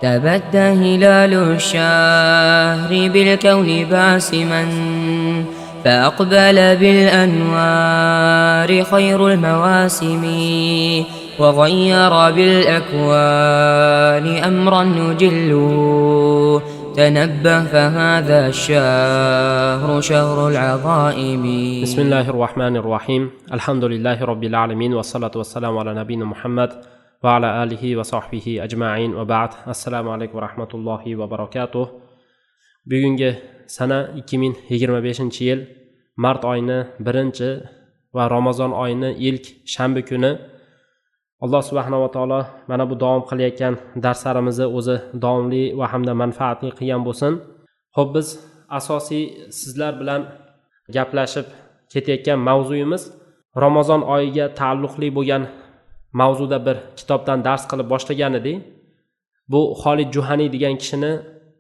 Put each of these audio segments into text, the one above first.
تبدى هلال الشهر بالكون باسما فأقبل بالأنوار خير المواسم وغير بالأكوان أمرا نجل تنبه فهذا الشهر شهر العظائم. بسم الله الرحمن الرحيم. الحمد لله رب العالمين والصلاة والسلام على نبينا محمد وعلى آله وصحبه أجمعين وبعد. Assalomu alaykum va rahmatullohi va barakatuh. Bugungi sana 2025-yil mart oyini 1 va Ramazon oyini ilk shanba kuni Alloh subhanahu va taolo mana bu davom qilayotgan darslarimizni o'zi davomli va hamda manfaatli qilgan bo'lsin. Xo'p, biz asosiy sizlar bilan gaplashib ketayotgan mavzuyimiz Ramazon oyiga taalluqli bo'lgan mavzuda bir kitobdan dars qilib boshlagan edik. Bu Xolid Juhaniy degan kishini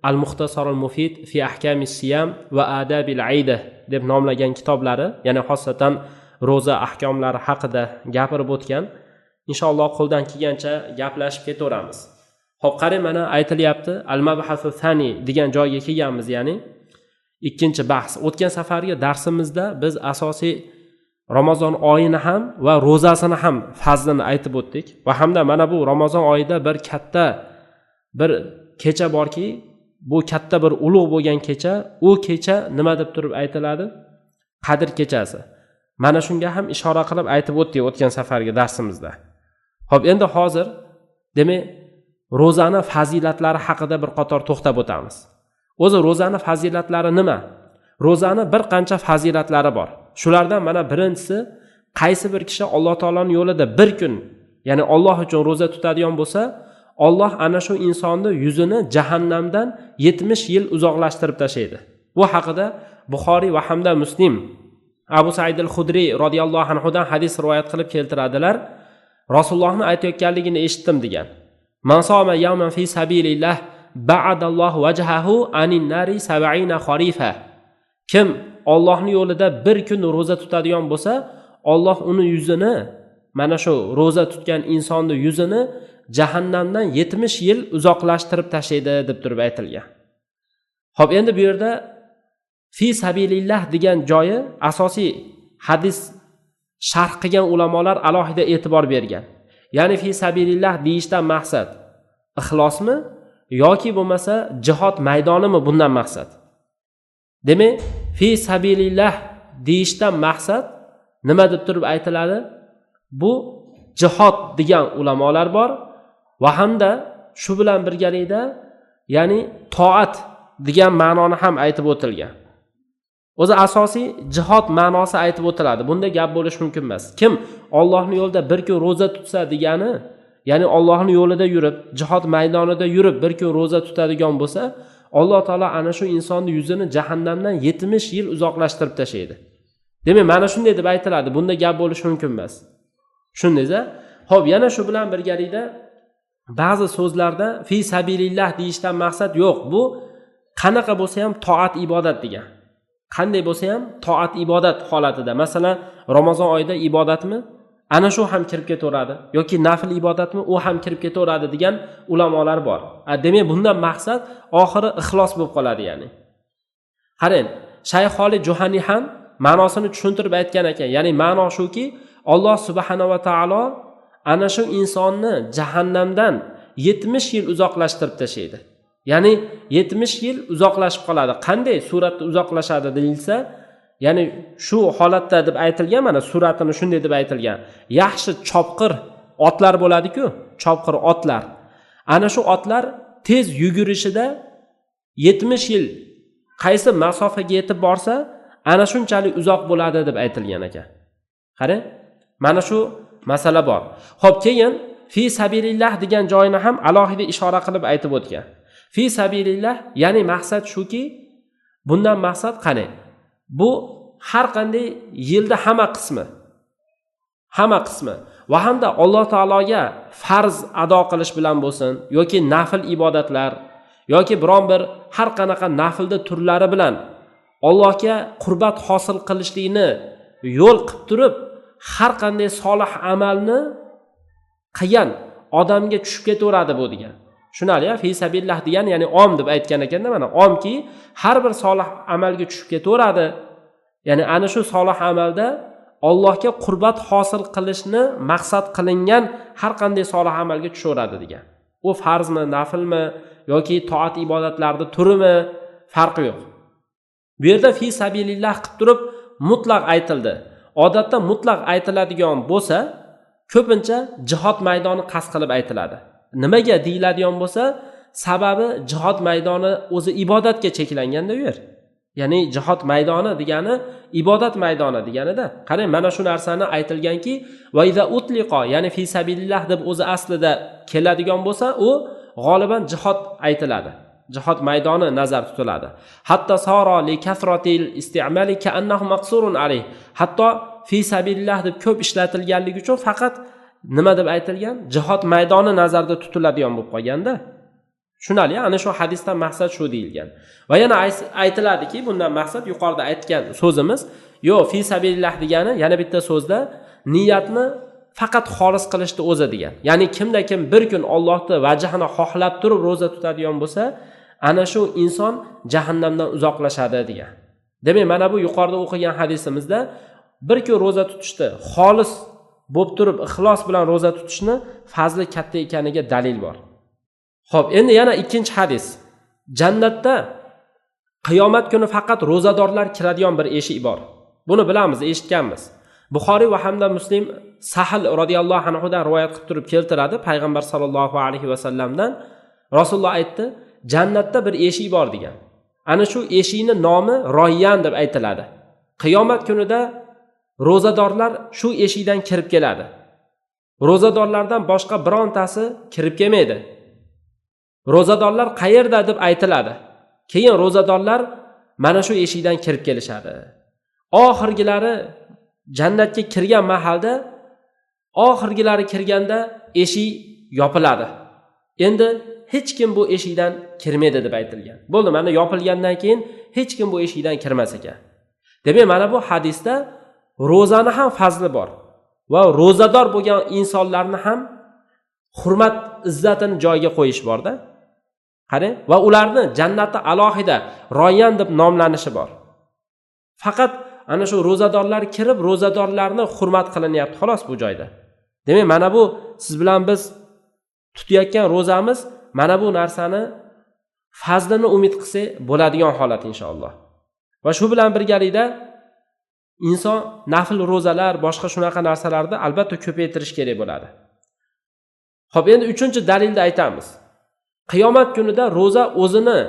Al-Muxtasarul Mufid fi ahkamis siyam va adabil aida deb nomlagan kitoblari, ya'ni xosatan roza ahkomlari haqida gapirib o'tgan. Inshaalloh qo'ldan kelgancha gaplashib ketaveramiz. Xo'p, qarang, mana aytilyapti, al-mabhasu thani degan joyga kelganmiz, ya'ni ikkinchi bahs. O'tgan safargi darsimizda biz asosiy Ramazon oyini ham va ro'zasini ham fazlini aytib o'tdik va hamda mana bu Ramazon oyida bir katta bir kecha borki, bu katta bir ulug' bo'lgan kecha, u kecha nima deb turib aytiladi? Qadr kechasi. Mana shunga ham ishora qilib aytib o'tdik o'tgan safargi darsimizda. Xo'p, endi hozir demak ro'zani fazilatlari haqida bir qator to'xtab o'tamiz. O'zi ro'zani fazilatlari nima? Ro'zani bir qancha fazilatlari bor. Shulardan mana birinchisi, qaysi bir kishi Alloh taoloning yo'lida bir kun, ya'ni Alloh uchun ro'za tutadigan bo'lsa, Alloh ana shu insonni yuzini jahannamdan 70 yil uzoqlashtirib tashlaydi. Bu haqida Buxoriy va hamda Muslim Abu Said al-Khudri radhiyallohu anhu dan hadis rivoyat qilib keltiradilar. Rasulullohning aytayotganligini eshitdim degan. Man soma yawman fi sabilillah ba'adallohu wajhahu anin nari 70 kharifa. Kim Allohning yo'lida bir kun roza tutadigan bo'lsa, Alloh uni yuzini, mana shu roza tutgan insonning yuzini jahannamdan 70 yil uzoqlashtirib tashlaydi deb turib aytilgan. Xo'p, endi bu yerda fi sabilillah degan joyi asosiy hadis sharh qilgan ulamolar alohida e'tibor bergan. Ya'ni fi sabilillah deyishdan maqsad ixlosmi yoki bo'lmasa jihod maydonimi bundan maqsad? Demak, fi sabilillah deyishdan maqsad nima deb turib aytiladi? Bu jihod degan ulamolar bor va hamda shu bilan birgalikda ya'ni toat degan ma'noni ham aytib o'tilgan. O'zi asosiy jihod ma'nosi aytib o'tiladi. Bunda gap bo'lish mumkin emas. Kim Allohning yo'lida bir kun roza tutsa degani, ya'ni Allohning yo'lida yurib, jihod maydonida yurib bir kun roza tutadigan bo'lsa, Alloh taolo ana shu insonning yuzini jahannamdan 70 yil uzoqlashtirib tashlaydi. Demak, mana shunday deb aytiladi. Bunda gap bo'lish mumkin emas. Shundaysa, xo'p, yana shu bilan birgalikda ba'zi so'zlarda fi sabilillah deyishdan maqsad yo'q. Bu qanaqa bo'lsa ham toat ibodat degan. Qanday bo'lsa ham toat ibodat holatida. Masalan, Ramazon oyida ibodatmi? Ana shu ham kirib ketaveradi yoki nafil ibodatmi? U ham kirib ketaveradi degan ulamolar bor. Demak, bundan maqsad oxiri ixlos bo'lib qoladi, ya'ni. Qarang, Shayx Xolid Juhaniy ham ma'nosini tushuntirib aytgan ekan. Ya'ni ma'no shuki, Alloh subhanahu va taolo ana shu insonni jahannamdan 70 yil uzoqlashtirib tashlaydi. Ya'ni 70 yil uzoqlashib qoladi. Qanday suratda uzoqlashadi deyilsa, ya'ni shu holatda deb aytilgan, mana suratini shunday deb aytilgan. Yaxshi chopqir otlar bo'ladi-ku, chopqir otlar. Ana shu otlar tez yugurishida 70 yil qaysi masofaga yetib borsa, ana shunchalik uzoq bo'ladi deb aytilgan ekan. Qarang, mana shu masala bor. Xo'p, keyin fi sabilillah degan joyini ham alohida ishora qilib aytib o'tgan. Fi sabilillah, ya'ni maqsad shuki, bundan maqsad qani? Bu har qanday yilda hamma qismi va hamda Alloh taologa farz ado qilish bilan bo'lsin yoki nafil ibodatlar yoki biron bir har qanaqa nafilda turlari bilan Allohga qurbat hosil qilishlikni yo'l qilib turib, har qanday solih amalni qilgan odamga tushib ketaveradi bu degan. Tushunali-ya? Fi sabilillah degani ya'ni om deb aytgan ekanda, mana omki har bir solih amalga tushib ketaveradi. Ya'ni ana shu solih amalda Allohga qurbat hosil qilishni maqsad qilingan har qanday solih amalga tushaveradi degan. U farzmi, nafilmi yoki toat ibodatlarda turimi farqi yo'q. Bu yerda fi sabilillah qilib turib mutlaq aytildi. Odatda mutlaq aytiladigan bo'lsa, ko'pincha jihod maydoni qasd qilib aytiladi. Nimaga deyiladigan bo'lsa, sababi jihod maydoni o'zi ibodatga cheklanganda u yer. Ya'ni jihod maydoni degani ibodat maydoni deganida. Qarang, mana shu narsani aytilganki, va iza utliqo, ya'ni fi sabilillah deb o'zi aslida keladigan bo'lsa, u g'oliban jihod aytiladi. Jihod maydoni nazar tutiladi. Hatto sara li kasratil isti'mali ka'annahu maqsurun alayh. Hatto fi sabilillah deb ko'p ishlatilganligi uchun faqat nima deb aytilgan? Jihod maydoni nazarda tutiladigan bo'lib qolganda. Tushunali, ana shu hadisdan maqsad shu deyilgan. Va yana aytiladiki, bundan maqsad yuqorida aytgan so'zimiz, yo fi sabilillah degani yana bitta so'zda niyatni faqat xolis qilishni o'zi degan. Ya'ni kimda kim bir kun Allohning vajhini xohlab turib roza tutadigan bo'lsa, ana shu inson jahannamdan uzoqlashadi degan. Demak, mana bu yuqorida o'qigan hadisimizda bir kun roza tutishni xolis bo'lib turib ixlos bilan roza tutishni fazli katta ekaniga dalil bor. Xo'p, endi yana ikkinchi hadis. Jannatda qiyomat kuni faqat rozadorlar kiradigan bir eshik bor. Buni bilamiz, eshitganmiz. Buxoriy va hamda Muslim Sahl radhiyallohu anhu dan rivoyat qilib turib keltiradi payg'ambar sollallohu alayhi va sallamdan. Rasululloh aytdi, jannatda bir eshik bor degan. Ana shu eshikning nomi Royyan deb aytiladi. Qiyomat kunida rozadorlar shu eshikdan kirib keladi. Rozadorlardan boshqa birontasi kirib kelmaydi. Rozadorlar qayerda deb aytiladi. Keyin rozadorlar mana shu eshikdan kirib kelishadi. Oxirgilari jannatga kirgan mahalda, oxirgilari kirganda eshik yopiladi. Endi hech kim bu eshikdan kirmaydi deb aytilgan. Bo'ldi, mana yopilgandan keyin hech kim bu eshikdan kirmas ekan. Demak, mana bu hadisda ro'zani ham fazli bor va ro'zador bo'lgan insonlarni ham hurmat izzatini joyiga qo'yish borda. Qarang, va ularni jannatda alohida Royyan deb nomlanishi bor. Faqat ana shu ro'zadorlar kirib, ro'zadorlarni hurmat qilinyapti xolos bu joyda. Demak, mana bu siz bilan biz tutayotgan ro'zamiz mana bu narsani fazlini umid qilsa bo'ladigan holat inshaalloh. Va shu bilan birgalikda inson nafl ro'zalar, boshqa shunaqa narsalarni albatta ko'paytirish kerak bo'ladi. Xo'p, endi uchinchi dalilni aytamiz. Qiyomat kunida ro'za o'zini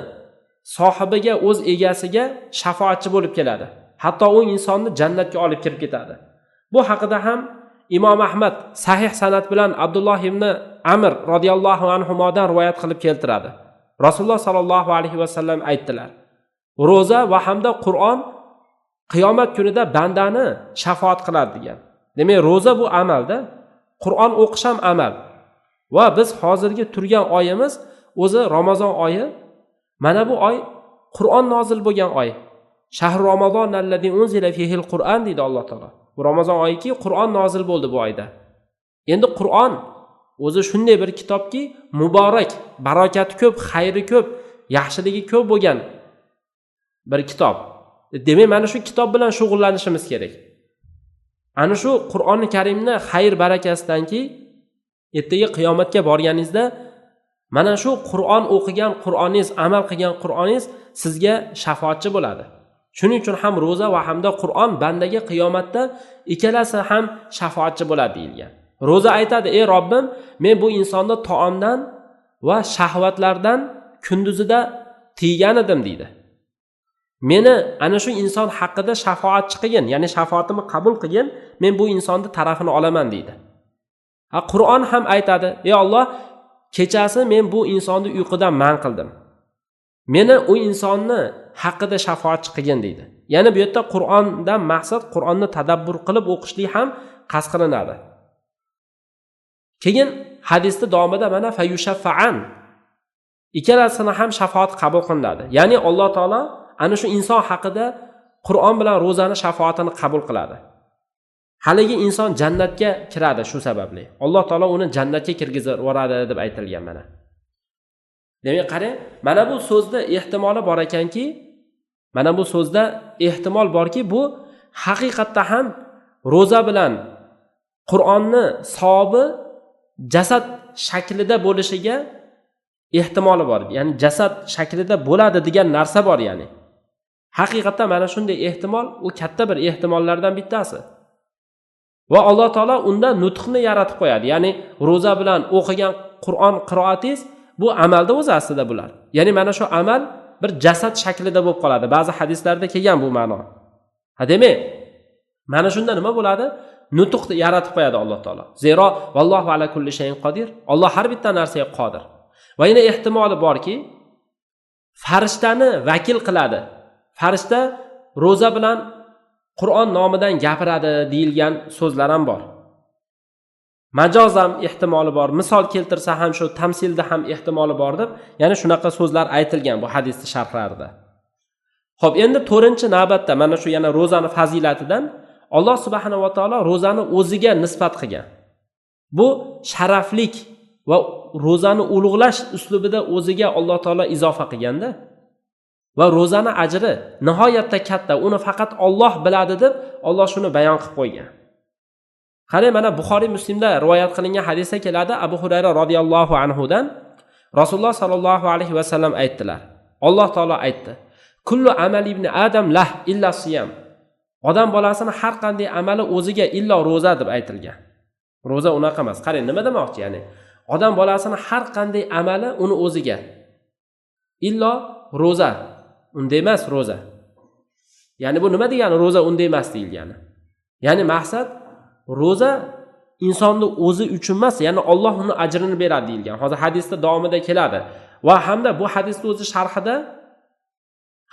sohibiga, o'z egasiga shafoatchi bo'lib keladi. Hatto u insonni jannatga olib kirib ketadi. Bu haqida ham Imom Ahmad sahih sanad bilan Abdulloh ibn Amr radhiyallohu anhudan rivoyat qilib keltiradi. Rasululloh sallallohu alayhi va sallam aytdilar: ro'za va hamda Qur'on qiyomat kunida bandani shafoat qiladi degan. Demak, ro'za bu amalda, Qur'on o'qish ham amal. Va biz hozirgi turgan oyimiz o'zi Ramazon oyi. Mana bu oy Qur'on nozil bo'lgan oy. Shahr Ramazon allazi unzila fihil Qur'on deydi Alloh taolo. Bu Ramazon oyiki Qur'on nozil bo'ldi bu oyda. Endi Qur'on o'zi shunday bir kitobki, muborak, barakati ko'p, xayri ko'p, yaxshiligi ko'p bo'lgan bir kitob. Demak, mana shu kitob bilan shug'ullanishimiz kerak. Ana shu Qur'oni Karimni xayr barakasidanki, ertaga qiyomatga borganingizda mana shu Qur'on o'qigan Qur'oningiz, amal qilgan Qur'oningiz sizga shafoatchi bo'ladi. Shuning uchun ham ro'za va hamda Qur'on bandaga qiyomatda ikkalasi ham shafoatchi bo'ladi deyilgan. Ro'za aytadi: "Ey Robbim, men bu insonni taomdan va shahvatlardan kunduzida tiygan edim" deydi. Meni ana shu inson haqida shafoatchi qilgin, ya'ni shafoatimni qabul qilgin, men bu insonni tarafini olaman deydi. Qur'on ham aytadi: "Ey Alloh, kechasi men bu insonni uyqudan man qildim. Meni u insonni haqida shafoatchi qilgin" deydi. Ya'ni bu yerda Qur'ondan maqsad Qur'onni tadabbur qilib o'qishlik ham qasd qilinadi. Keyin hadisda davomida mana fayushaffa'an, ikkalasini ham shafoat qabul qilinadi. Ya'ni Alloh taolo ana shu inson haqida Qur'on bilan ro'zani shafoatini qabul qiladi. Haligi inson jannatga kiradi shu sababli. Alloh taolo uni jannatga kirgizib yuboradi deb aytilgan mana. Demak, qarang, mana bu so'zda ehtimoli bor ekanki, mana bu so'zda ehtimol borki, bu haqiqatda ham ro'za bilan Qur'onni savobi jasad shaklida bo'lishiga ehtimoli bor. Ya'ni jasad shaklida bo'ladi degan narsa bor, ya'ni. Haqiqatda mana shunday ehtimol, u katta bir ehtimollardan bittasi. Va Alloh taolo unda nutqni yaratib qo'yadi. Ya'ni ro'za bilan o'qigan Qur'on qiroatingiz bu amalda o'zi aslida bular. Ya'ni mana shu amal bir jasad shaklida bo'lib qoladi. Ba'zi hadislarda kelgan bu ma'no. Demak, mana shunda nima bo'ladi? Nutqni yaratib qo'yadi Alloh taolo. Zero vallohu ala kulli shayin qodir. Alloh har bitta narsaga qodir. Va yana ehtimoli borki, farishtani vakil qiladi. Farishta ro'za bilan Qur'on nomidan gapiradi deyilgan so'zlar ham bor. Majoz ham ehtimoli bor. Misol keltirsa ham shu tamsilda ham ehtimoli bor deb, ya'ni shunaqa so'zlar aytilgan bu hadisning sharhlarida. Xo'p, endi 4-navbatda mana shu yana ro'zani fazilatidan Alloh subhanahu va taolo ro'zani o'ziga nisbat qilgan. Bu sharaflik va ro'zani ulug'lash uslubida o'ziga Alloh taolo izofa qilganda va ro'zani ajri nihoyatda katta, uni faqat Alloh biladi deb Alloh shuni bayon qilib qo'ygan. Qarang, mana Buxoriy Muslimda rivoyat qilingan hadisda keladi, Abu Hurayra radhiyallohu anhu dan Rasululloh sallallohu alayhi va sallam aytdilar. Alloh taolo aytdi: "Kullu amali ibn Adam lah illa siyam." Odam bolasini har qanday amali o'ziga illo ro'za deb aytilgan. Ro'za unaqa emas. Qarang, nima demoqchi, ya'ni odam bolasini har qanday amali uni o'ziga. Illo ro'za. Unda emas ro'za. Ya'ni bu nima degani ro'za unda emas deyilgani? Ya'ni maqsad ro'za insonni o'zi uchun emas, ya'ni Alloh uni ajrini beradi deyilgan. Hozir hadisda davomida keladi. Va hamda bu hadisning o'zi sharhida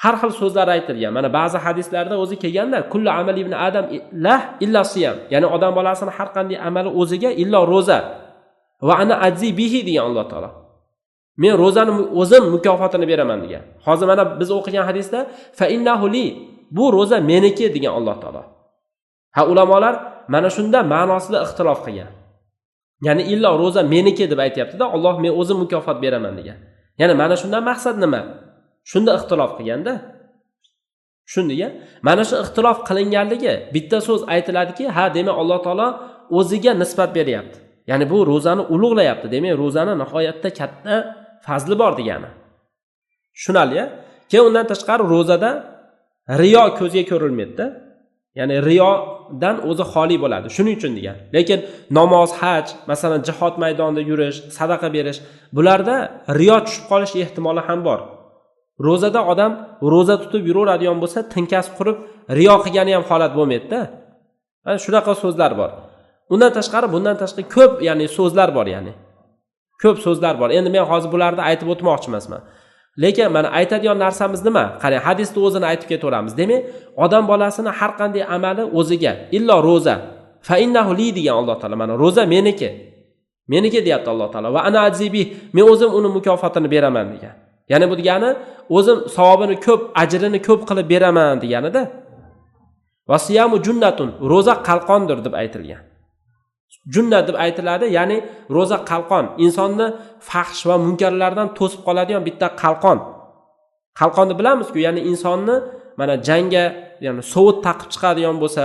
har xil so'zlar aytilgan. Mana ba'zi hadislarda o'zi kelganda kullu amali ibn Adam la illa siyam. Ya'ni odam bolasini har qanday amali o'ziga illo ro'za. Va ana ajzi bihi degan Alloh taolo. Men ro'zani o'zim mukofotini beraman degan. Hozir mana biz o'qigan hadisda fa innahu li, bu ro'za meniki degan Alloh taolo. Ha, ulamolar mana shunda ma'nosida ixtilof qilgan. Ya'ni illo ro'za meniki deb aytayapti-da, Alloh men o'zim mukofot beraman degan. Ya'ni mana shundan maqsad nima? Shunda ixtilof qilganda, shundiga mana shu ixtilof qilinganligi bitta so'z aytiladiki, ha, demak Alloh taolo o'ziga nisbat beryapti. Ya'ni bu ro'zani ulug'layapti. Demak, ro'zani nihoyatda katta fazli bor degani. Tushunali-ya? Keyin undan tashqari ro'zada riyo ko'zga ko'rilmaydi-da. Ya'ni riyodan o'zi xoli bo'ladi. Shuning uchun degan. Lekin namoz, haj, masalan, jihod maydonida yurish, sadaqa berish, bularda riyo tushib qolish ehtimoli ham bor. Ro'zada odam ro'za tutib yuraveradigan bo'lsa, tinkas qurib riyo qilgani ham holat bo'lmaydi-da. Mana shunaqa so'zlar bor. Undan tashqari, bundan tashqari ko'p, ya'ni so'zlar bor, ya'ni. Ko'p so'zlar bor. Endi men hozir bularni aytib o'tmoqchi emasman. Lekin mana aytadigan narsamiz nima? Qarang, hadisning o'zini aytib ketaveramiz. Demak, odam bolasini har qanday amali o'ziga, illo ro'za. Fa innahu li degan Alloh taolo. Mana ro'za meniki. Meniki deyapti Alloh taolo. Va ana azibi, men o'zim uni mukofotini beraman degan. Ya'ni bu degani o'zim savobini ko'p, ajrini ko'p qilib beraman deganida. Va siyamu junnatun, ro'za qalqondir deb aytilgan. Junna deb aytiladi, ya'ni ro'za qalqon, insonni fahsh va munkarlardan to'sib qoladigan bitta qalqon. Qalqonni bilamiz-ku, ya'ni insonni mana jangga, ya'ni sovut taqib chiqadigan bo'lsa,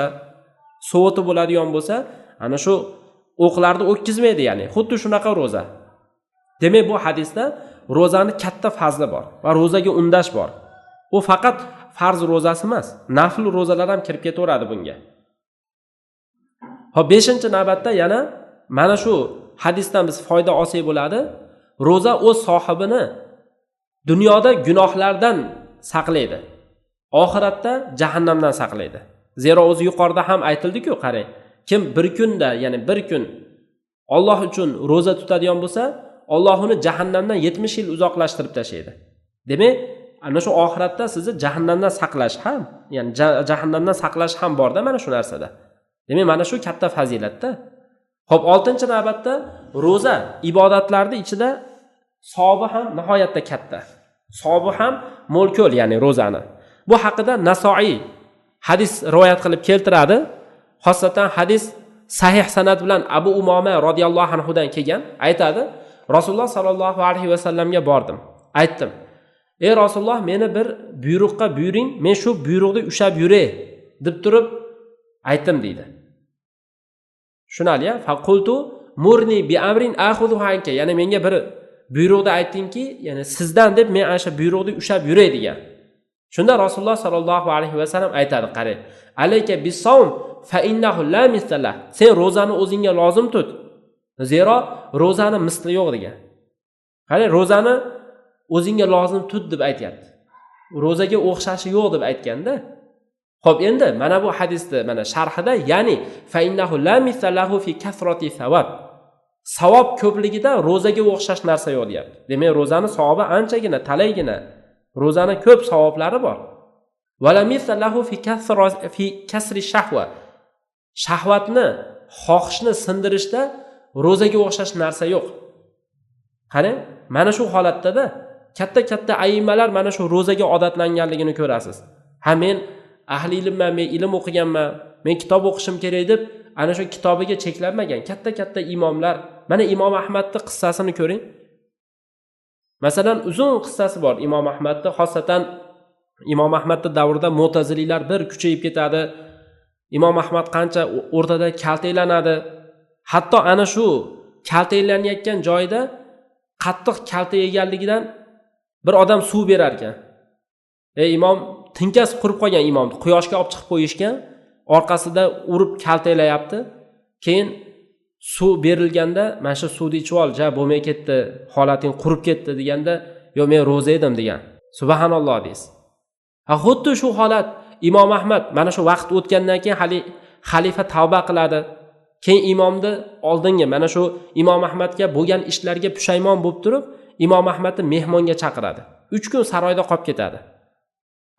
sovuti bo'ladigan bo'lsa, ana shu o'qlarni o'tkazmaydi, ya'ni xuddi shunaqa ro'za. Demak, bu hadisda ro'zani katta fazli bor va ro'zaga undash bor. U faqat farz ro'zasi emas, nafl ro'zalar ham kirib ketaveradi bunga. Hop, 5-navbatda yana mana shu hadisdan biz foyda olsak bo'ladi. Ro'za o'z sohibini dunyoda gunohlardan saqlaydi. Oxiratda jahannamdan saqlaydi. Zero o'zi yuqorida ham aytildi-ku, qarang. Kim bir kunda, ya'ni bir kun Alloh uchun ro'za tutadigan bo'lsa, Alloh uni jahannamdan 70 yil uzoqlashtirib tashlaydi. Demak, ana shu oxiratda sizni jahannamdan saqlash ham, ya'ni jahannamdan saqlash ham bor-da mana shu narsada. Demak, mana shu katta fazilatda. Xo'p, 6-navbatda ro'za ibodatlarning ichida savobi ham nihoyatda katta. Savobi ham mo'l-ko'l, ya'ni ro'zani. Bu haqida Nasoiy hadis rivoyat qilib keltiradi. Xosatan hadis sahih sanad bilan Abu Umoma radhiyallohu anhu dan kelgan. Aytadi: Rasululloh sallallohu alayhi va sallamga bordim. aytdim: ey Rasululloh, meni bir buyruqqa buyuring, men shu buyruqni ushlab yuray deb turib aytdim deydi. Tushunali-ya? Faqultu murni bi amrin akhudhu anka, ya'ni menga bir buyruqni aytdingki, ya'ni sizdan deb men ana shu buyruqni ushlab yuray degan. Shunda Rasululloh sallallohu alayhi vasallam aytadi: qarang, alayka bis-sawm fa innahu la misla. Sen ro'zani o'zingga lozim tut. Zero ro'zani misli yo'q degan. Qarang, ro'zani o'zingga lozim tut deb aytayapti. Ro'zaga o'xshashi yo'q deb aytganda. Xo'p, endi mana bu hadisni mana sharhida, ya'ni fa innahu la mislahu fi kasrati savab. Savob ko'pligida ro'zaga o'xshash narsa yo'q deyapti. Demak, ro'zani savobi anchagina, talaygina. Ro'zani ko'p savoblari bor. Wala mislahu fi kasri shahwa. Shahvatni, xohishni sindirishda ro'zaga o'xshash narsa yo'q. Qarang, mana shu holatda katta ayimmalar mana shu ro'zaga odatlanganligini ko'rasiz. Ha, men ahli ilmman, men ilm o'qiganman, men kitob o'qishim kerak deb ana shu kitobiga cheklanmagan katta imomlar. Mana Imom Ahmadning qissasini ko'ring. Masalan, uzun qissasi bor Imom Ahmadning, xosatan Imom Ahmadning davrida Mu'tazililar bir kuchayib ketadi. Imom Ahmad qancha o'rtada kaltaylanadi. Hatto ana shu kaltaylanayotgan joyda qattiq kalta yeganligidan bir odam suv berar ekan. Imom tinkas qurib qolgan, imomni quyoshga olib chiqib qo'yishgan, orqasida urib kaltaylayapti. Keyin suv berilganda, "Mana shu suvni ichib ol, ja bo'lmay ketdi, holating qurib ketdi" deganda, "Yo, men ro'za edim" degan. Subhanalloh deysiz. Xuddi shu holat Imom Ahmad mana shu vaqt o'tgandan keyin xalifa tavba qiladi. Keyin imomni oldinga mana shu Imom Ahmadga bo'lgan ishlarga pushaymon bo'lib turib, Imom Ahmadni mehmonga chaqiradi. 3 kun saroyda qolib ketadi.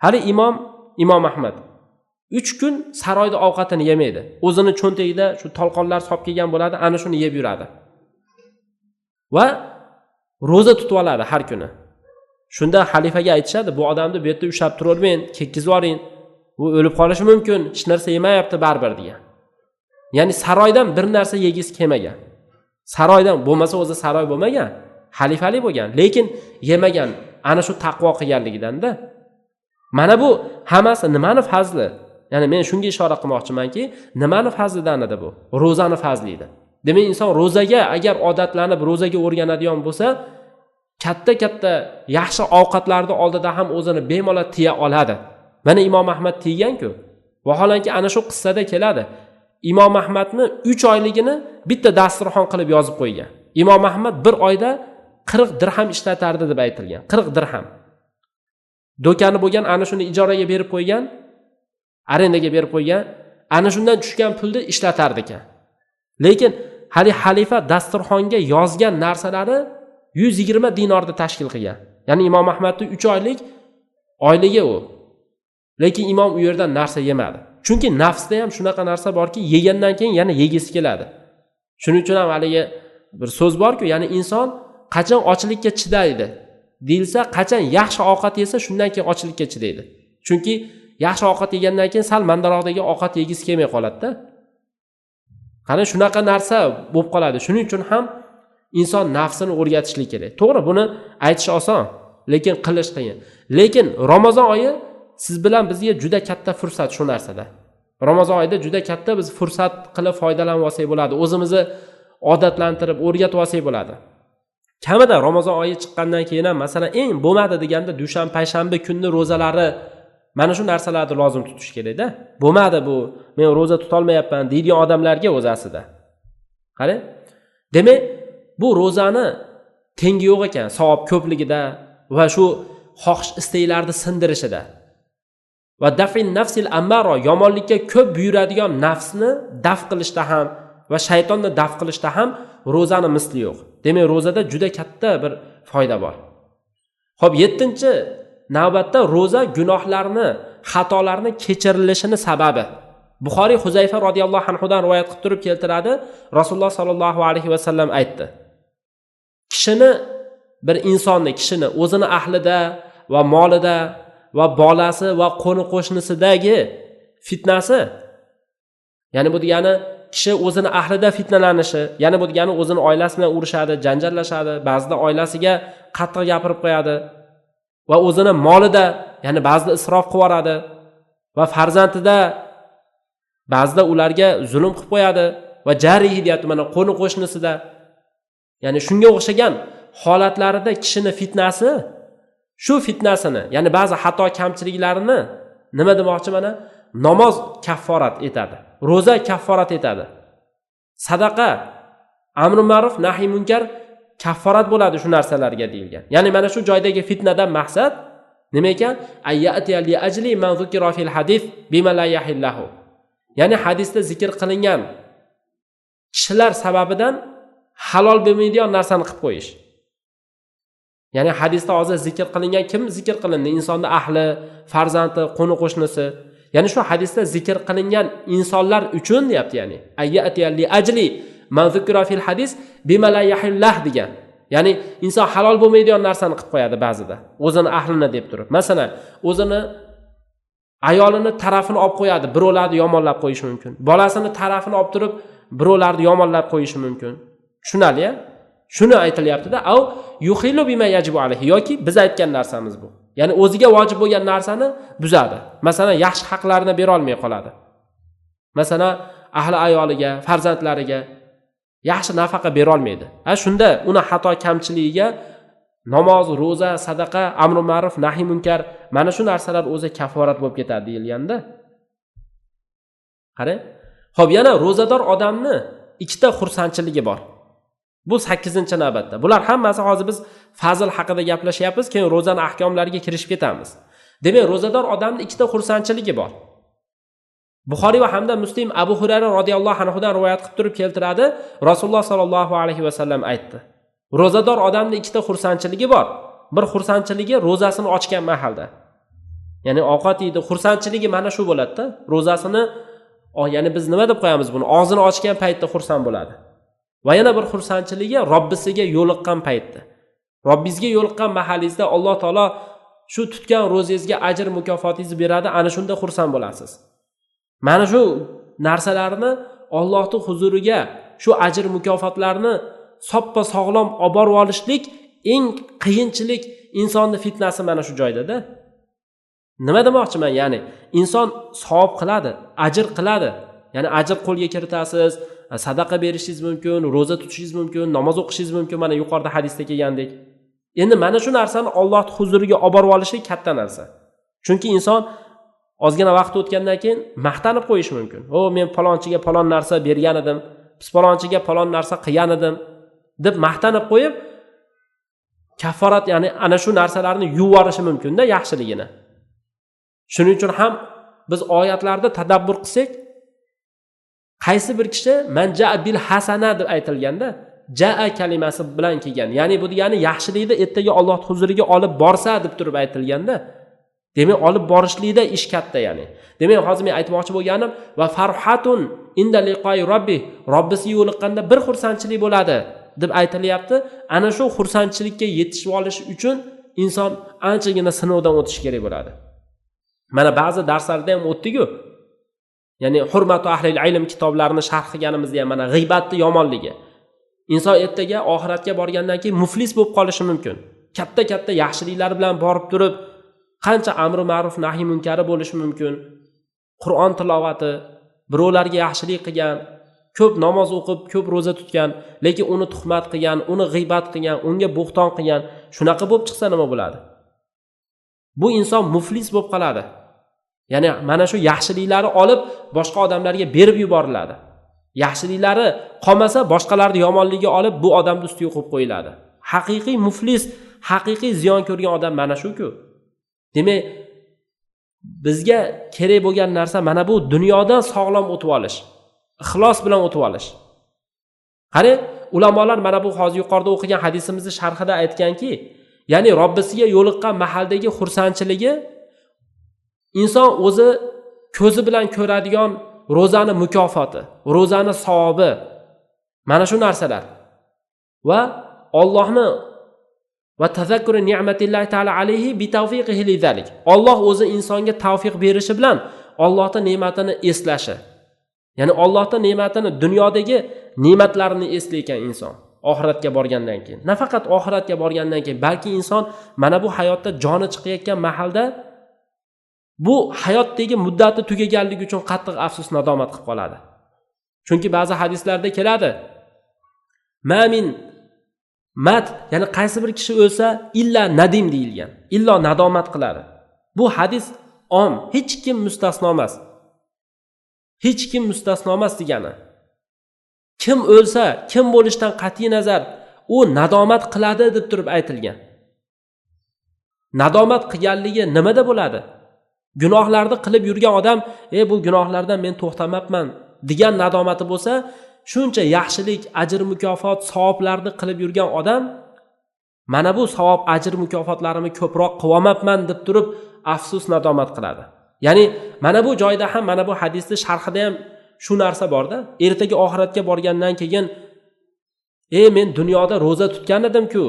Hali Imom Ahmad 3 kun saroyda ovqatini yemaydi. O'zini cho'ntagida shu tolqonlar solib kelgan bo'ladi, ana shuni yeb yuradi. Va roza tutib oladi har kuni. Shunda xalifaga aytishadi, bu odamni bu yerda ushlab turavermang, kekkizib yuboring. U o'lib qolishi mumkin, hech narsa yemayapti baribir degan. Ya'ni saroydan bir narsa yegisi kelmagan. Saroydan bo'lmasa o'zi saroy bo'lmagan, xalifalik bo'lgan, lekin yemagan, ana shu taqvo qilganligidan-da. Mana bu hammasi nimani fazli? Ya'ni men shunga ishora qilmoqchimanki, nimani fazlidan edi bu? Ro'zani fazli edi. Demak, inson ro'zaga agar odatlanib, ro'zaga o'rganadigan bo'lsa, katta yaxshi ovqatlarni oldida ham o'zini bemalol tiya oladi. Mana Imom Ahmad tigan-ku. Vaholanki ana shu qissada keladi. Imom Ahmadni 3 oyligini bitta dasturxon qilib yozib qo'ygan. Imom Ahmad bir oyda 40 dirham ishlatardi deb aytilgan. 40 dirham. Do'koni bo'lgan, ana shuni ijoraga berib qo'ygan, arendaga berib qo'ygan, ana shundan tushgan pulni ishlatardi ekan. Lekin hali xalifa dasturxonga yozgan narsalari 120 dinorni tashkil qilgan. Ya'ni Imom Ahmadning 3 oylik oyligi u. Lekin imom u yerdan narsa yemadi. Chunki nafsda ham shunaqa narsa borki, yegandan keyin yana yegisi keladi. Shuning uchun ham haligi bir so'z borku, ya'ni inson qachon ochlikka chidaydi deyilsa, qachon yaxshi ovqat yesa, shundan keyin ochlikka chidaydi. Chunki yaxshi ovqat yegandan keyin sal mandaroqdagi ovqat yegisi kelmay qoladi-da. Qani shunaqa narsa bo'lib qoladi. Shuning uchun ham inson nafsini o'rgatishlik kerak. To'g'ri, buni aytish oson, lekin qilish qiyin. Lekin Ramazon oyi siz bilan bizga juda katta fursat shu narsada. Ramazon oyida juda katta biz fursat qilib foydalanib olsak bo'ladi. O'zimizni odatlantirib, o'rgatib olsak bo'ladi. Kamida Ramazon oyi chiqqandan keyin ham masalan eng bo'lmadi deganda dushanba, payshanba kunni ro'zalari mana shu narsalarni lozim tutish kerak-da. Bo'lmadi bu, men ro'za tuta olmayapman deydigan odamlarga o'z asida. Qarang. Demak, bu ro'zani tengi yo'q ekan, savob ko'pligida va shu xohish istaklarni sindirishida. Va dafin nafsil ammaro, yomonlikka ko'p buyuradigan nafsni daf qilishda ham va shaytonni daf qilishda ham ro'zani misli yo'q. Demak, ro'zada juda katta bir foyda bor. Xo'p, 7-navbatda ro'za gunohlarni, xatolarni kechirilishini sababi. Buxoriy Huzayfa radhiyallohu anhu dan rivoyat qilib turib keltiradi. Rasululloh sallallohu alayhi va sallam aytdi: bir kishini o'zini ahlida va molida va bolasi va qo'ni qo'shnisidagi fitnasi, ya'ni bu degani kishi o'zini ahlida fitnalanishi, ya'ni bu degani o'zini oilasi bilan urushadi, janjallashadi, ba'zida oilasiga qattiq gapirib qo'yadi va o'zini molida, ya'ni ba'zida isrof qilib yuboradi va farzandida ba'zida ularga zulm qilib qo'yadi va jarihi deyapti, mana qo'ni qo'shnisida. Ya'ni shunga o'xshagan holatlarida kishini fitnasi, shu fitnasini, ya'ni ba'zi xato kamchiliklarini nima demoqchi, mana namoz kafforat etadi, ro'za kafforat etadi, sadaqa, amri ma'ruf, nahiy munkar kafforat bo'ladi shu narsalarga deyilgan. Ya'ni mana shu joydagi fitnadan maqsad nima ekan? Ayyati li ajli man zukira fil hadis bima la yahillahu. Ya'ni hadisda zikr qilingan kishilar sababidan halol bo'lmaydigan narsani qilib qo'yish. Ya'ni hadisda hozir zikr qilingan kim zikr qilindi? Insonning ahli, farzandi, qo'ni qo'shnisi. Ya'ni shu hadisda zikr qilingan insonlar uchun deyapti, ya'ni ayyati li ajli man zukira fil hadis bima la yahillah degan. Ya'ni inson halol bo'lmaydigan narsani qilib qo'yadi ba'zida, o'zini ahlini deb turib. Masalan, o'zini ayolini tarafini olib qo'yadi, birovlarni yomonlab qo'yishi mumkin. Bolasini tarafini olib turib, birovlarni yomonlab qo'yishi mumkin. Tushunali-ya? Shuni aytilyapti-da, au yuhilu bima yajibu alayhi, yoki biz aytgan narsamiz bu. Ya'ni o'ziga vojib bo'lgan narsani buzadi. Masalan, yaxshi haqlarini bera olmay qoladi. Masalan, ahli ayoliga, farzandlariga yaxshi nafaqa bera olmaydi. Shunda uni xato kamchiligiga namoz, ro'za, sadaqa, amri ma'ruf, nahiy munkar, mana shu narsalar o'zi kaforat bo'lib ketadi deyilganda. Qarang. Xo'p, yana ro'zador odamni ikkita xursandchiligi bor. Bu 8-navbatda. Bular hammasi hozir biz fazil haqida gaplashyapmiz, keyin ro'zani ahkomlariga kirishib ketamiz. Demak, ro'zador odamning ikkita xursandchiligi bor. Buxoriy va hamda Muslim Abu Hurayra radhiyallohu anhu dan rivoyat qilib turib keltiradi. Rasululloh sallallohu alayhi va sallam aytdi: ro'zador odamning ikkita xursandchiligi bor. Bir xursandchiligi ro'zasini ochgan mahalda. Ya'ni ovqat yeydi, xursandchiligi mana shu bo'ladi-da. Ro'zasini, ya'ni biz nima deb qo'yamiz buni? Og'zini ochgan paytda xursand bo'ladi. Va yana bir xursandchiligi Robbisiga yo'liqqan paytda. Robbingizga yo'liqqan mahalingizda Alloh taolo shu tutgan ro'zingizga ajr mukofotingizni beradi, ana shunda xursand bo'lasiz. Mana shu narsalarni Allohning huzuriga, shu ajr mukofotlarni soppa sog'lom olib borib olishlik eng qiyinchilik, insonning fitnasi mana shu joyda-da. Nima demoqchiman? Ya'ni inson savob qiladi, ajr qiladi. Ya'ni ajr qo'lga kiritasiz, sadaqa berishingiz mumkin, ro'za tutishingiz mumkin, namoz o'qishingiz mumkin, mana yuqorida hadisda kelgandek. Endi mana shu narsani Alloh huzuriga olib borib olishi katta narsa. Chunki inson ozgina vaqt o'tgandan keyin maqtanib qo'yishi mumkin. Men palonchiga palon narsa bergan edim, palonchiga palon narsa qilgan edim deb maqtanib qo'yib, kafforat, ya'ni ana shu narsalarni yuvorishi mumkin-da yaxshiligini. Shuning uchun ham biz oyatlarda tadabbur qilsak, qaysi bir kishi man jaa bil hasana deb aytilganda, jaa kalimasi bilan kelgan. Ya'ni bu degani yaxshilikni ertaga Alloh huzuriga olib borsa deb turib aytilganda, demak olib borishlikda ish katta, ya'ni. Demak, hozir men aytmoqchi bo'lganim va farhatun inda liqoi robbi, Robbisi yo'liqqanda bir xursandchilik bo'ladi deb aytilyapti. Ana shu xursandchilikka yetishib olish uchun inson anchagina sinovdan o'tishi kerak bo'ladi. Mana ba'zi darslarda ham o'tdik-ku. Ya'ni Hurmatu ahlil ilm kitoblarini sharh qilganimizda ham mana g'iybatning yomonligi. Inson ertaga oxiratga borgandan keyin muflis bo'lib qolishi mumkin. Katta-katta yaxshiliklar bilan borib turib, qancha amri ma'ruf, nahiy munkari bo'lishi mumkin. Qur'on tilovati, birovlarga yaxshilik qilgan, ko'p namoz o'qib, ko'p ro'za tutgan, lekin uni tuhmat qilgan, uni g'iybat qilgan, unga bo'xton qilgan, shunaqa bo'lib chiqsa nima bo'ladi? Bu inson muflis bo'lib qoladi. Ya'ni mana shu yaxshiliklari olib boshqa odamlarga berib yuboriladi. Yaxshiliklari qolmasa boshqalarning yomonligiga olib bu odamning ustiga qo'yib qo'yiladi. Haqiqiy muflis, haqiqiy ziyon ko'rgan odam mana shu-ku. Demak, bizga kerak bo'lgan narsa mana bu dunyodan sog'lom o'tib olish, ixlos bilan o'tib olish. Qarang, ulamolar mana bu hozir yuqorida o'qigan hadisimizni sharhida aytganki, ya'ni Robbisiga yo'liqqan mahaldagi xursandchiligi inson o'zi ko'zi bilan ko'radigan ro'zani mukofoti, ro'zani savobi, mana shu narsalar. Va Allohni va tazakkuri ni'matillahi ta'ala alayhi bi tawfiqihi lidalik. Alloh o'zi insonga tavfiq berishi bilan Allohning ne'matini eslashi. Ya'ni Allohning ne'matini, dunyodagi ne'matlarini eslayotgan inson oxiratga borgandan keyin, nafaqat oxiratga borgandan keyin, balki inson mana bu hayotda joni chiqayotgan mahalda bu hayotdagi muddati tugaganligi uchun qattiq afsus, nadomat qilib qoladi. Chunki ba'zi hadislarda keladi, mamin mat, ya'ni qaysi bir kishi o'lsa illa nadim deyilgan, illo nadomat qiladi. Bu hadis om, hech kim mustasno emas. Hech kim mustasno emas degani. Kim o'lsa, kim bo'lishdan qat'iy nazar u nadomat qiladi deb turib aytilgan. Nadomat qilganligi nimada bo'ladi? Gunohlarni qilib yurgan odam, bu gunohlardan men to'xtamabman degan nadomati bo'lsa, shuncha yaxshilik, ajr, mukofot, savoblarni qilib yurgan odam mana bu savob, ajr, mukofotlarimni ko'proq qilolmabman deb turib afsus, nadomat qiladi. Ya'ni mana bu joyda ham, mana bu hadisning sharhida ham shu narsa borda. Ertaga oxiratga borgandan keyin men dunyoda roza tutgan edim-ku.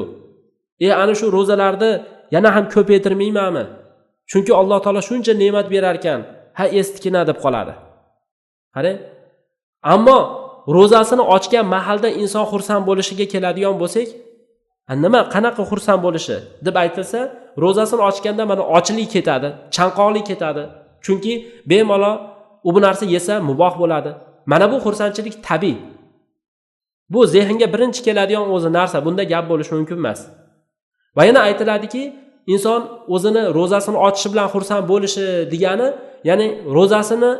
Ana shu rozalarni yana ham ko'paytirmaymanmi? Chunki Alloh taolo shuncha ne'mat berar ekan, estikina deb qoladi. Qarang. Ammo ro'zasini ochgan mahalda inson xursand bo'lishiga keladigan bo'lsak, nima, qanaqa xursand bo'lishi deb aytilsa, ro'zasini ochganda mana ochlik ketadi, chanqoqlik ketadi. Chunki bemalol bu narsa yesa muboh bo'ladi. Mana bu xursandchilik tabiiy. Bu zehnga birinchi keladigan o'zi narsa, bunda gap bo'lishi mumkin emas. Va yana aytiladiki, inson o'zini ro'zasini ochishi bilan xursand bo'lishi degani, ya'ni ro'zasini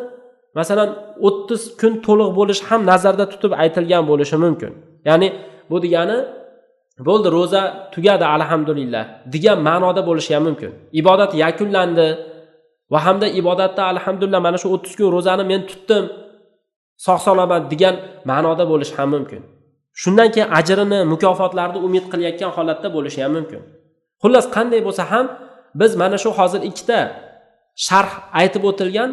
masalan 30 kun to'liq bo'lish ham nazarda tutib aytilgan bo'lishi mumkin. Ya'ni bu degani bo'ldi, ro'za tugadi alhamdulillah degan ma'noda bo'lishi ham mumkin. Ibodat yakunlandi va hamda ibodatda alhamdulillah mana shu 30 kun ro'zani men tutdim, sog'-salomat degan ma'noda bo'lishi ham mumkin. Shundan keyin ajrini, mukofotlarni umid qilayotgan holatda bo'lishi ham mumkin. Xullas, qanday bo'lsa ham biz mana shu hozir ikkita sharh aytib o'tilgan,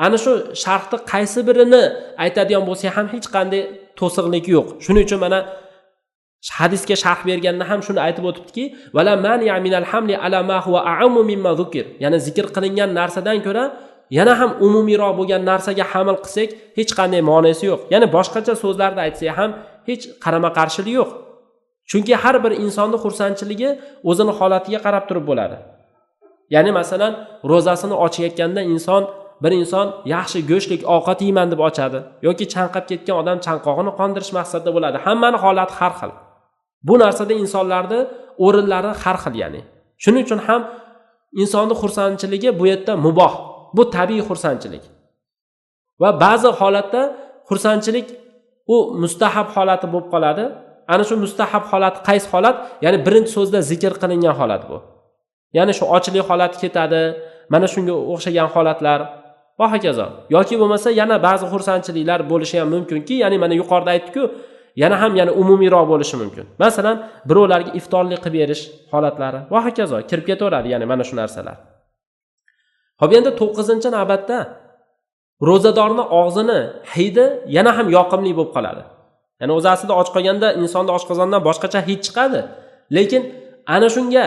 ana shu sharhni qaysi birini aytadigan bo'lsa ham hech qanday to'siqlik yo'q. Shuning uchun mana hadisga sharh berganda ham shuni aytib o'tibdiki, wala mani'a minal hamli ala ma huwa a'ammu mimma zikr. Ya'ni zikr qilingan narsadan ko'ra yana ham umumiyroq bo'lgan narsaga hamil qilsak hech qanday ma'nosi yo'q. Ya'ni boshqacha so'zlarda aytsak ham hech qarama-qarshilik yo'q. Chunki har bir insonning xursandchiligi o'zini holatiga qarab turib bo'ladi. Ya'ni masalan, ro'zasini ochayotganda bir inson yaxshi go'shtlik ovqat yeyman deb ochadi yoki chanqab ketgan odam chanqog'ini qondirish maqsadida bo'ladi. Hammaning holati har xil. Bu narsada insonlarning o'rinlari har xil ya'ni. Shuning uchun ham insonning xursandchiligi bu yerda muboh. Bu tabiiy xursandchilik. Va ba'zi holatda xursandchilik u mustahab holati bo'lib qoladi. Ana shu mustahab holat qaysi holat? Ya'ni birinchi so'zda zikr qilingan holat bu. Ya'ni shu ochlik holati ketadi, mana shunga o'xshagan holatlar va hokazo. Yoki bo'lmasa yana ba'zi xursandchiliklar bo'lishi ham mumkinki, ya'ni mana yuqorida aytdik-ku, yana ham umumiyroq bo'lishi mumkin. Masalan, birovlarga iftorlik qilib berish holatlari va hokazo kirib ketaveradi, ya'ni mana shu narsalar. Xo'p, endi 9-navbatda ro'zadorning og'zini hidi yana ham yoqimli bo'lib qoladi. Ya'ni o'zi aslida och qolganda insonning oshqozondan boshqacha hid chiqadi, lekin ana shunga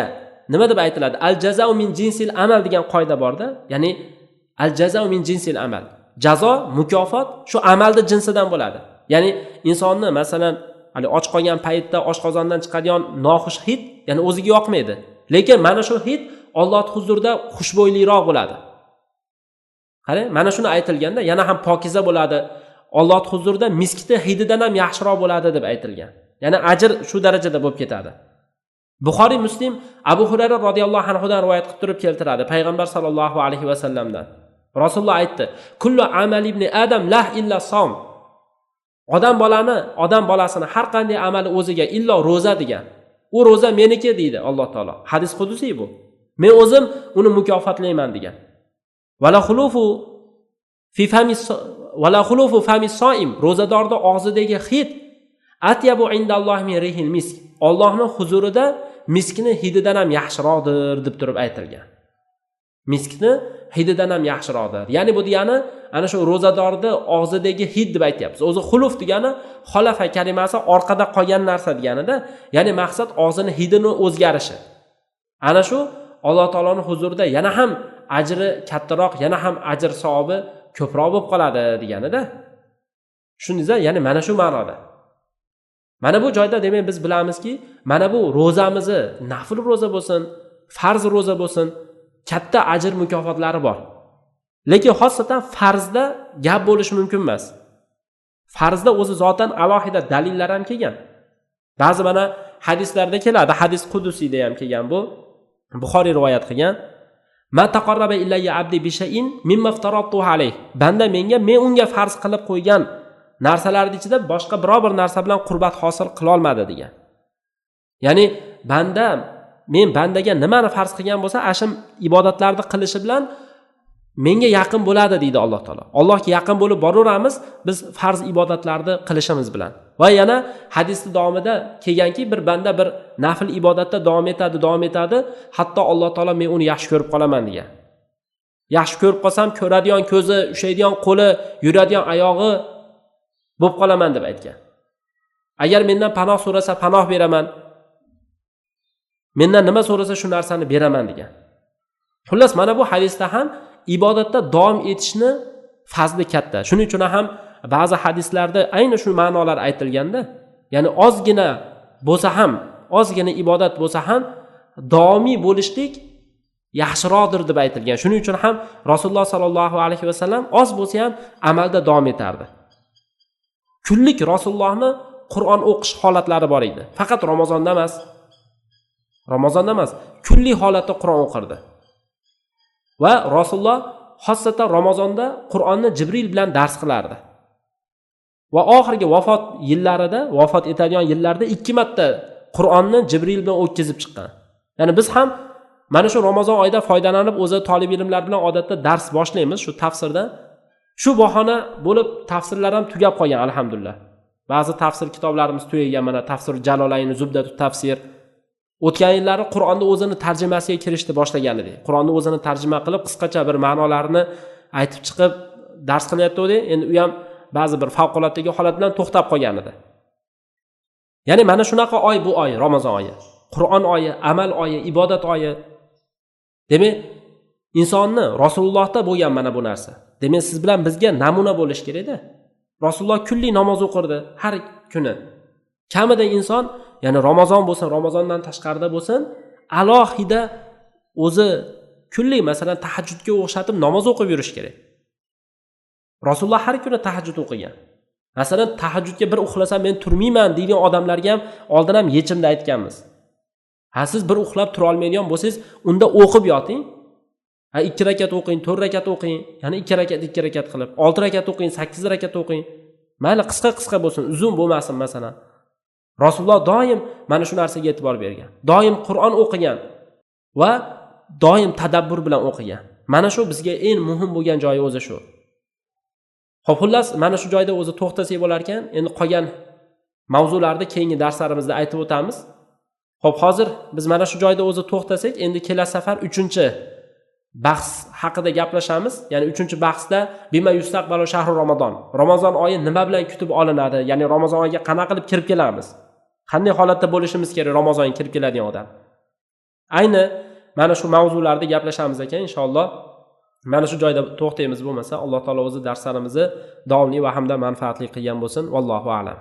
nima deb aytiladi? Al-jazao min jinsil amal degan qoida borda. Ya'ni al-jazao min jinsil amal. Jazo, mukofot shu amalning jinsidan bo'ladi. Ya'ni insonni masalan, hali och qolgan paytda oshqozondan chiqadigan noxush hid, ya'ni o'ziga yoqmaydi. Lekin mana shu hid Alloh huzurida xushbo'yliroq bo'ladi. Qarang, mana shuni aytilganda yana ham pokiza bo'ladi. Alloh huzurida miskiti hididan ham yaxshiroq bo'ladi deb aytilgan. Ya'ni ajr shu darajada bo'lib ketadi. Buxoriy, Muslim Abu Hurayra radhiyallohu anhu dan rivoyat qilib turib keltiradi. Payg'ambar sallallohu alayhi va sallamdan. Rasululloh aytdi: "Kullu amali ibn Adam la illa som." Odam bolasini har qanday amali o'ziga illo roza degan. U roza meniki deydi Alloh taolo. Hadis qudusiy bu. Men o'zim uni mukofotlayman degan. Wala khulufu fami soim, ro'zadorning og'zidagi hid atyabu indallohi min rihil misk. Allohning huzurida miskni hididan ham yaxshiroqdir deb turib aytilgan. Miskni hididan ham yaxshiroqdir. Ya'ni bu degani ana shu ro'zadorning og'zidagi hid deb aytyapmiz. O'zi xuluf degani xolafa kalimasi orqada qolgan narsa deganida, ya'ni maqsad og'zini hidini o'zgarishi. Ana shu Alloh taoloning huzurida yana ham ajri kattaroq, yana ham ajr savobi ko'proq bo'lib qoladi deganida. Tushundingizmi? Ya'ni mana shu ma'noda. Mana bu joyda demak biz bilamizki, mana bu ro'zamizni, nafl ro'za bo'lsin, farz ro'za bo'lsin, katta ajr mukofotlari bor. Lekin xosatan farzda gap bo'lishi mumkin emas. Farzda o'zi zotan alohida dalillar ham kelgan. Ba'zi mana hadislarda keladi, hadis qudusiyda ham kelgan bu. Buxoriy rivoyat qilgan. Ma taqarraba ilayya abdi bi shay'in mimma aftaratu alayh. Banda men unga farz qilib qo'ygan narsalar ichida boshqa biror bir narsa bilan qurbat hosil qila olmadi degan. Ya'ni men bandaga nimani farz qilgan bo'lsa, ashim ibodatlarni qilishi bilan menga yaqin bo'ladi deydi Alloh taolo. Allohga yaqin bo'lib boraveramiz biz farz ibodatlarni qilishimiz bilan. Va yana hadisning davomida kelganki, bir banda bir nafl ibodatda davom etadi, hatto Alloh taolo men uni yaxshi ko'rib qolaman degan. Yaxshi ko'rib qolsam, ko'radigan ko'zi, ushlaydigan qo'li, yuradigan oyog'i bo'lib qolaman deb aytgan. Agar mendan panoh so'rasa, panoh beraman. Mendan nima so'rasa shu narsani beraman degan. Xullas, mana bu hadisda ham ibodatda davom etishni fazli katta. Shuning uchun ham ba'zi hadislarda ayni shu ma'nolar aytilganda, ya'ni ozgina bo'lsa ham, ozgina ibodat bo'lsa ham davomiy bo'lishlik yaxshiroqdir deb aytilgan. Shuning uchun ham Rasululloh sallallohu alayhi vasallam oz bo'lsa ham amalda davom etardi. Kunlik Rasulullohni Qur'on o'qish holatlari bor edi. Faqat Ramazonda emas, kunlik holatda Qur'on o'qirdi. Va Rasululloh xosatan Ramazonda Qur'onni Jibril bilan dars qilardi. Va oxirgi vafot etadigan yillarda 2 marta Qur'onni Jibril bilan o'tkazib chiqqan. Ya'ni biz ham mana shu Ramazon oyida foydalanib o'zi talib ilmlar bilan odatda dars boshlaymiz shu tafsirdan. Shu bahona bo'lib tafsirlar ham tugab qolgan alhamdulillah. Ba'zi tafsir kitoblarimiz tugagan, mana tafsir Jalolayn, Zubdatut tafsir. O'tgan yillari Qur'onni o'zini tarjimasiga kirishni boshlagan edi. Qur'onni o'zini tarjima qilib, qisqacha bir ma'nolarini aytib chiqib dars qilyapti edi. Endi u ham ba'zi bir favqulodda holat bilan to'xtab qolgan edi. Ya'ni mana shunaqa oy bu oy, Ramazon oyi. Qur'on oyi, amal oyi, ibodat oyi. Demak, insonni Rasulullohda bo'lgan mana bu narsa. Demak, siz bilan bizga namuna bo'lish kerak-da. Rasululloh kunlik namoz o'qirdi har kuni. Kamida inson, ya'ni Ramazon bo'lsin, Ramazondan tashqarida bo'lsin, alohida o'zi kunlik, masalan, tahajjudga o'xshatib namoz o'qib yurish kerak. Rasululloh har kuni tahajjud o'qigan. Masalan, tahajjudga bir uxlasam men turmayman degan odamlarga ham oldin ham yechimda aytganmiz. Siz bir uxlab tura olmaydigan bo'lsangiz, unda o'qib yoting. 2 rakat o'qing, 4 rakat o'qing, ya'ni 2 rakat qilib, 6 rakat o'qing, 8 rakat o'qing. Mayli qisqa bo'lsin, uzun bo'lmasin masalan. Rasululloh doim mana shu narsaga e'tibor bergan. Doim Qur'on o'qigan va doim tadabbur bilan o'qigan. Mana shu bizga eng muhim bo'lgan joyi o'zi shu. Xo'p, xullas, mana shu joyda o'zi to'xtasak bo'lar ekan. Endi qolgan mavzularni keyingi darslarimizda aytib o'tamiz. Xo'p, hozir biz mana shu joyda o'zi to'xtasak, endi kelasi safar 3-bahs haqida gaplashamiz. Ya'ni 3-bahsda bima yustaqbalu shahru Ramazon. Ramazon oyi nima bilan kutib olinadi? Ya'ni Ramazon oyiga qanaqa qilib kirib kelamiz? Qanday holatda bo'lishimiz kerak Ramazonga kirib keladigan odam? Ayni mana shu mavzularni gaplashamiz ekan inshaalloh. Mana shu joyda to'xtaymiz bo'lmasa, Alloh taolo o'zi darslarimizni davomli va hamda manfaatli qilgan bo'lsin. Vallohu a'lam.